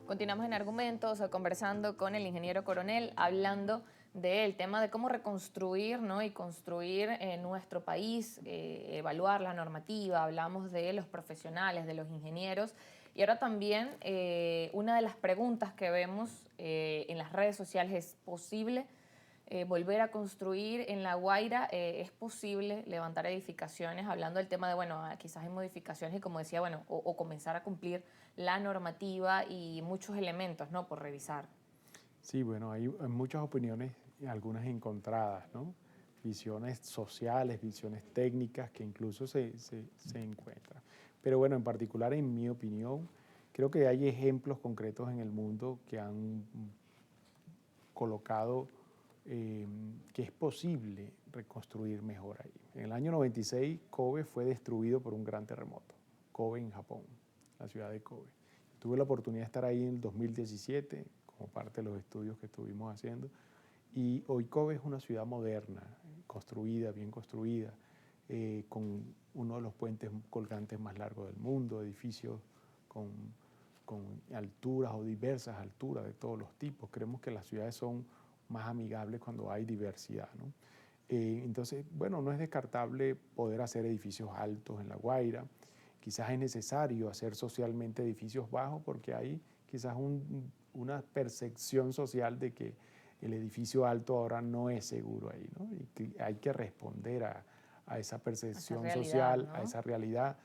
Continuamos en argumentos, conversando con el ingeniero Coronel, hablando del tema de cómo reconstruir, ¿no? Y construir nuestro país, evaluar la normativa, hablamos de los profesionales, de los ingenieros. Y ahora también una de las preguntas que vemos en las redes sociales es: ¿posible volver a construir en La Guaira? ¿Es posible levantar edificaciones? Hablando del tema de, bueno, quizás hay modificaciones y, como decía, bueno, o comenzar a cumplir la normativa y muchos elementos, ¿no?, por revisar. Sí, bueno, hay muchas opiniones, algunas encontradas, ¿no? Visiones sociales, visiones técnicas que incluso se encuentran. Pero bueno, en particular, en mi opinión, creo que hay ejemplos concretos en el mundo que han colocado que es posible reconstruir mejor ahí. En el año 96, Kobe fue destruido por un gran terremoto. Kobe, en Japón, la ciudad de Kobe. Tuve la oportunidad de estar ahí en el 2017 como parte de los estudios que estuvimos haciendo. Y hoy Kobe es una ciudad moderna, construida, bien construida, con uno de los puentes colgantes más largos del mundo, edificios con, con alturas o diversas alturas de todos los tipos. Creemos que las ciudades son más amigables cuando hay diversidad, ¿no? Entonces, bueno, no es descartable poder hacer edificios altos en La Guaira. Quizás es necesario hacer socialmente edificios bajos porque hay quizás una percepción social de que el edificio alto ahora no es seguro ahí, ¿no? Y que hay que responder a esa Esa percepción realidad, social, a ¿no? esa realidad,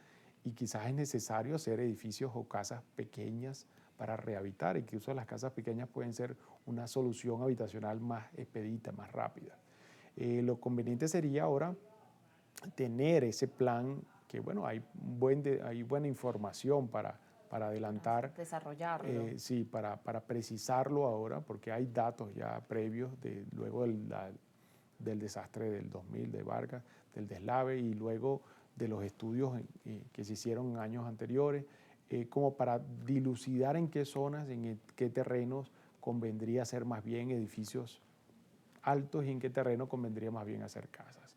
y quizás es necesario hacer edificios o casas pequeñas para rehabilitar. Incluso las casas pequeñas pueden ser una solución habitacional más expedita, más rápida. Lo conveniente sería ahora tener ese plan, que bueno, hay buena información para Para adelantar, desarrollarlo. sí, para precisarlo ahora, porque hay datos ya previos luego del desastre del 2000 de Vargas, del deslave, y luego de los estudios que se hicieron en años anteriores, como para dilucidar en qué zonas, qué terrenos convendría hacer más bien edificios altos y en qué terreno convendría más bien hacer casas.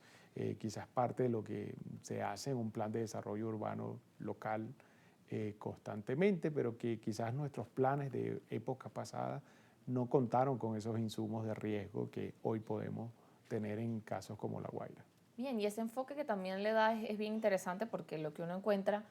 Quizás parte de lo que se hace en un plan de desarrollo urbano local constantemente, pero que quizás nuestros planes de épocas pasadas no contaron con esos insumos de riesgo que hoy podemos tener en casos como La Guaira. Bien, y ese enfoque que también le da es bien interesante, porque lo que uno encuentra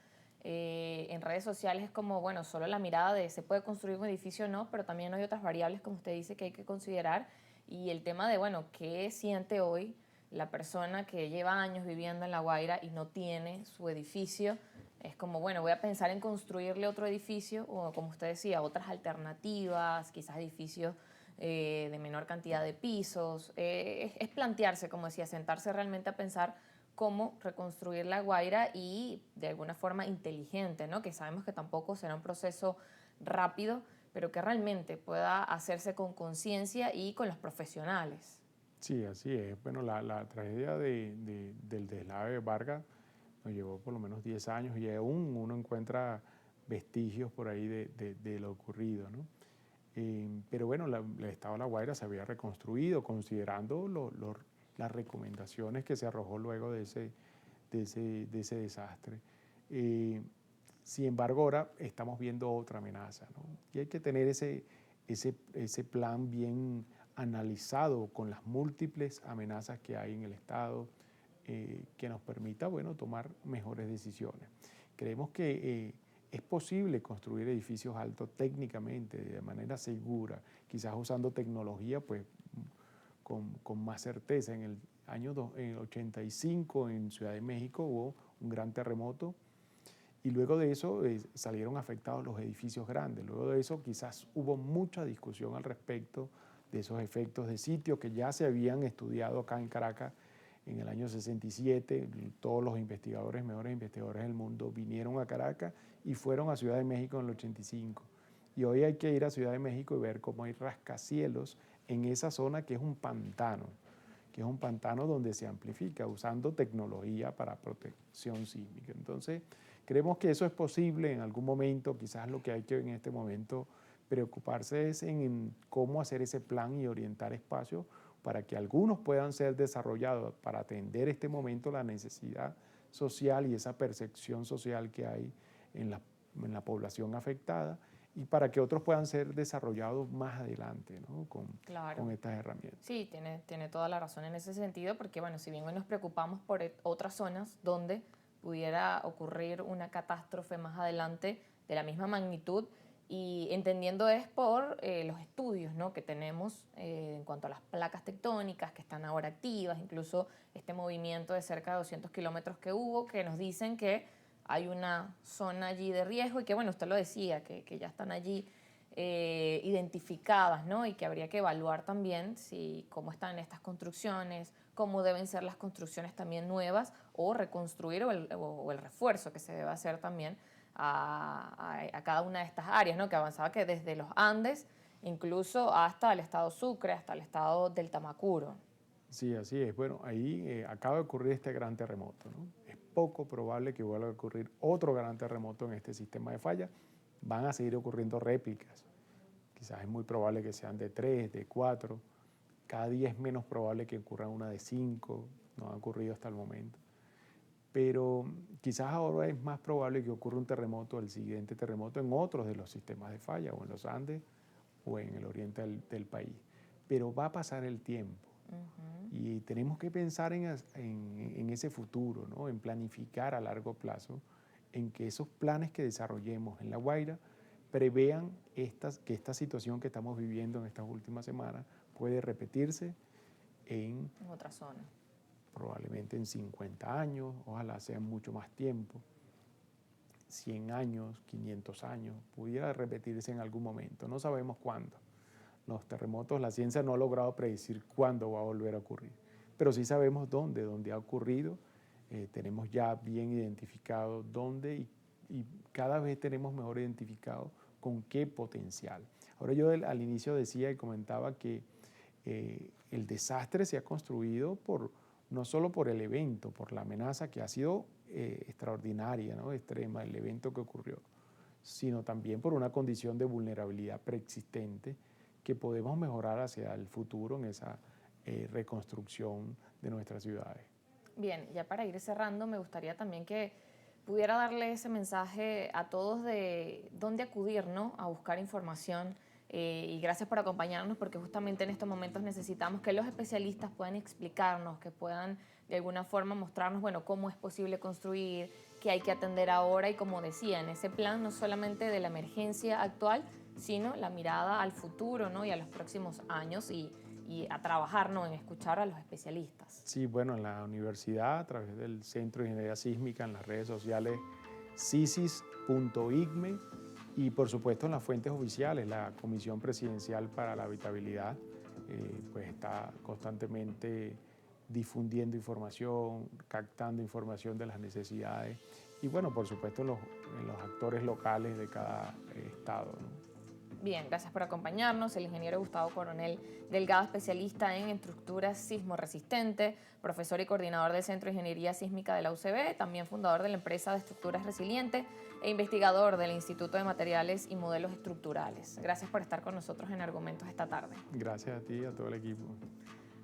en redes sociales es como, bueno, solo la mirada de se puede construir un edificio o no, pero también hay otras variables, como usted dice, que hay que considerar. Y el tema de, bueno, ¿qué siente hoy la persona que lleva años viviendo en La Guaira y no tiene su edificio? Es como, bueno, voy a pensar en construirle otro edificio, o como usted decía, otras alternativas, quizás edificios de menor cantidad de pisos. Es plantearse, como decía, sentarse realmente a pensar cómo reconstruir La Guaira, y de alguna forma inteligente, ¿no? Que sabemos que tampoco será un proceso rápido, pero que realmente pueda hacerse con conciencia y con los profesionales. Sí, así es. Bueno, la tragedia del deslave de Vargas nos llevó por lo menos 10 años y aún uno encuentra vestigios por ahí de lo ocurrido, ¿no? Pero bueno, el Estado de La Guaira se había reconstruido considerando las recomendaciones que se arrojó luego de ese desastre. Eh, Sin embargo, ahora estamos viendo otra amenaza, ¿no? Y hay que tener ese plan bien analizado con las múltiples amenazas que hay en el Estado, que nos permita, bueno, tomar mejores decisiones. Creemos que es posible construir edificios altos técnicamente, de manera segura, quizás usando tecnología, pues, con más certeza. En el 85 en Ciudad de México hubo un gran terremoto y luego de eso salieron afectados los edificios grandes. Luego de eso quizás hubo mucha discusión al respecto de esos efectos de sitio que ya se habían estudiado acá en Caracas en el año 67. Todos los investigadores, mejores investigadores del mundo, vinieron a Caracas y fueron a Ciudad de México en el 85. Y hoy hay que ir a Ciudad de México y ver cómo hay rascacielos en esa zona que es un pantano donde se amplifica usando tecnología para protección sísmica. Entonces, creemos que eso es posible en algún momento. Quizás lo que hay que en este momento preocuparse es en cómo hacer ese plan y orientar espacios para que algunos puedan ser desarrollados para atender este momento la necesidad social y esa percepción social que hay en la población afectada, y para que otros puedan ser desarrollados más adelante, ¿no? Claro. Con estas herramientas. Sí, tiene toda la razón en ese sentido, porque bueno, si bien hoy nos preocupamos por otras zonas donde pudiera ocurrir una catástrofe más adelante de la misma magnitud, y entendiendo es por los estudios, ¿no?, que tenemos en cuanto a las placas tectónicas que están ahora activas, incluso este movimiento de cerca de 200 kilómetros que hubo, que nos dicen que hay una zona allí de riesgo y que, bueno, usted lo decía, que ya están allí identificadas, ¿no? Y que habría que evaluar también cómo están estas construcciones, cómo deben ser las construcciones también nuevas o reconstruir o el refuerzo que se debe hacer también a cada una de estas áreas, ¿no? Que avanzaba que desde los Andes incluso hasta el estado Sucre, hasta el estado del Tamacuro. Sí, así es. Bueno, ahí acaba de ocurrir este gran terremoto, ¿no? Es poco probable que vuelva a ocurrir otro gran terremoto en este sistema de falla. Van a seguir ocurriendo réplicas. Quizás es muy probable que sean de 3, de 4. Cada día es menos probable que ocurra una de 5. No ha ocurrido hasta el momento. Pero quizás ahora es más probable que ocurra un terremoto, el siguiente terremoto, en otros de los sistemas de falla, o en los Andes, o en el oriente del país. Pero va a pasar el tiempo. Y tenemos que pensar en ese futuro, ¿no? En planificar a largo plazo, en que esos planes que desarrollemos en La Guaira prevean que esta situación que estamos viviendo en estas últimas semanas puede repetirse en otra zona. Probablemente en 50 años, ojalá sea mucho más tiempo, 100 años, 500 años, pudiera repetirse en algún momento, no sabemos cuándo. Los terremotos, la ciencia no ha logrado predecir cuándo va a volver a ocurrir, pero sí sabemos dónde ha ocurrido, tenemos ya bien identificado dónde y cada vez tenemos mejor identificado con qué potencial. Ahora yo al inicio decía y comentaba que el desastre se ha construido no solo por el evento, por la amenaza que ha sido extraordinaria, ¿no? Extrema, el evento que ocurrió, sino también por una condición de vulnerabilidad preexistente que podemos mejorar hacia el futuro en esa reconstrucción de nuestras ciudades. Bien, ya para ir cerrando, me gustaría también que pudiera darle ese mensaje a todos de dónde acudir, ¿no?, a buscar información. Y gracias por acompañarnos, porque justamente en estos momentos necesitamos que los especialistas puedan explicarnos, que puedan de alguna forma mostrarnos, bueno, cómo es posible construir, qué hay que atender ahora y, como decía, en ese plan no solamente de la emergencia actual, sino la mirada al futuro, ¿no?, y a los próximos años y a trabajar, ¿no?, en escuchar a los especialistas. Sí, bueno, en la universidad, a través del Centro de Ingeniería Sísmica, en las redes sociales sisis.igme, y por supuesto en las fuentes oficiales, la Comisión Presidencial para la Habitabilidad pues está constantemente difundiendo información, captando información de las necesidades y bueno, por supuesto en los actores locales de cada estado, ¿no? Bien, gracias por acompañarnos. El ingeniero Gustavo Coronel Delgado, especialista en estructuras sismo resistentes, profesor y coordinador del Centro de Ingeniería Sísmica de la UCB, también fundador de la empresa de estructuras resilientes e investigador del Instituto de Materiales y Modelos Estructurales. Gracias por estar con nosotros en Argumentos esta tarde. Gracias a ti y a todo el equipo.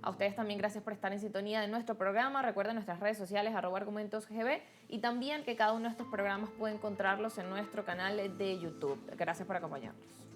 A ustedes también gracias por estar en sintonía de nuestro programa. Recuerden nuestras redes sociales @argumentosgb y también que cada uno de estos programas puede encontrarlos en nuestro canal de YouTube. Gracias por acompañarnos.